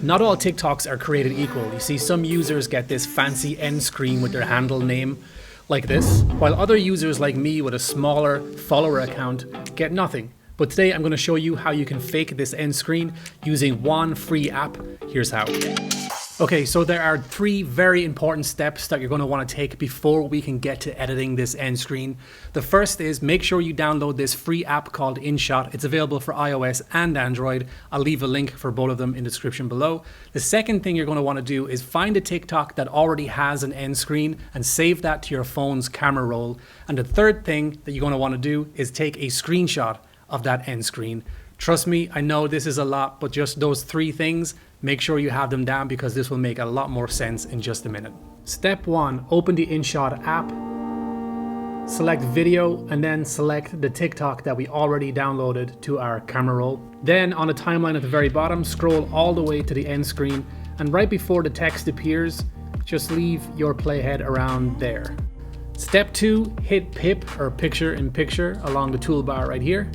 Not all TikToks are created equal. You see, some users get this fancy end screen with their handle name like this, while other users like me with a smaller follower account get nothing. But today I'm going to show you how you can fake this end screen using one free app. Here's how. Okay, so there are 3 very important steps that you're going to want to take before we can get to editing this end screen. The first is make sure you download this free app called InShot. It's available for iOS and Android. I'll leave a link for both of them in the description below. The second thing you're going to want to do is find a TikTok that already has an end screen and save that to your phone's camera roll. And the third thing that you're going to want to do is take a screenshot of that end screen. Trust me, I know this is a lot, but just those 3 things, make sure you have them down because this will make a lot more sense in just a minute. Step 1, open the InShot app, select video, and then select the TikTok that we already downloaded to our camera roll. Then on the timeline at the very bottom, scroll all the way to the end screen, and right before the text appears, just leave your playhead around there. Step 2, hit pip or picture in picture along the toolbar right here,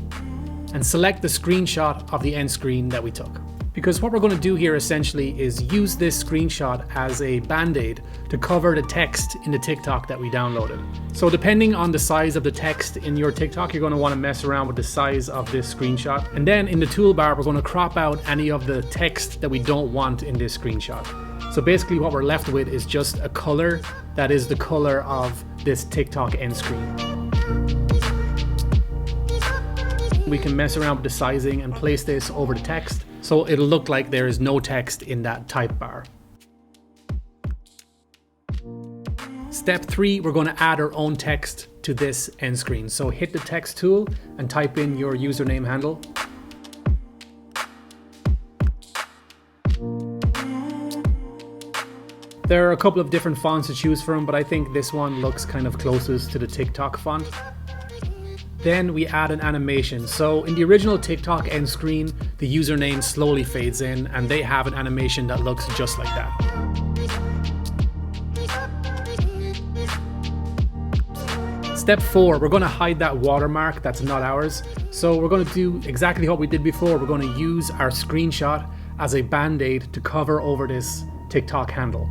and select the screenshot of the end screen that we took. Because what we're going to do here essentially is use this screenshot as a band-aid to cover the text in the TikTok that we downloaded. So depending on the size of the text in your TikTok, you're going to want to mess around with the size of this screenshot. And then in the toolbar, we're going to crop out any of the text that we don't want in this screenshot. So basically what we're left with is just a color that is the color of this TikTok end screen. We can mess around with the sizing and place this over the text, so it'll look like there is no text in that type bar. Step 3, we're going to add our own text to this end screen. So hit the text tool and type in your username handle. There are a couple of different fonts to choose from, but I think this one looks kind of closest to the TikTok font. Then we add an animation. So in the original TikTok end screen, the username slowly fades in and they have an animation that looks just like that. Step 4, we're going to hide that watermark that's not ours. So we're going to do exactly what we did before. We're going to use our screenshot as a band-aid to cover over this TikTok handle.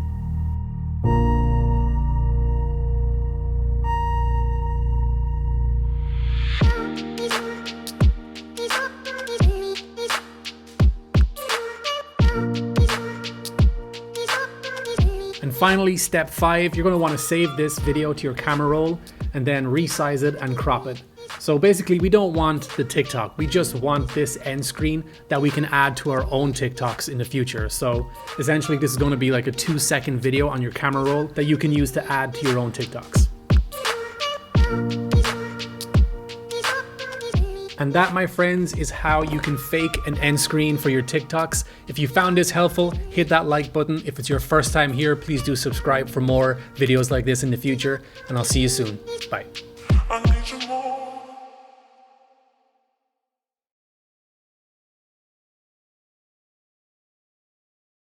And finally, step 5, you're going to want to save this video to your camera roll and then resize it and crop it. So basically, we don't want the TikTok. We just want this end screen that we can add to our own TikToks in the future. So essentially, this is going to be like a 2-second video on your camera roll that you can use to add to your own TikToks. And that, my friends, is how you can fake an end screen for your TikToks. If you found this helpful, hit that like button. If it's your first time here, please do subscribe for more videos like this in the future. And I'll see you soon. Bye.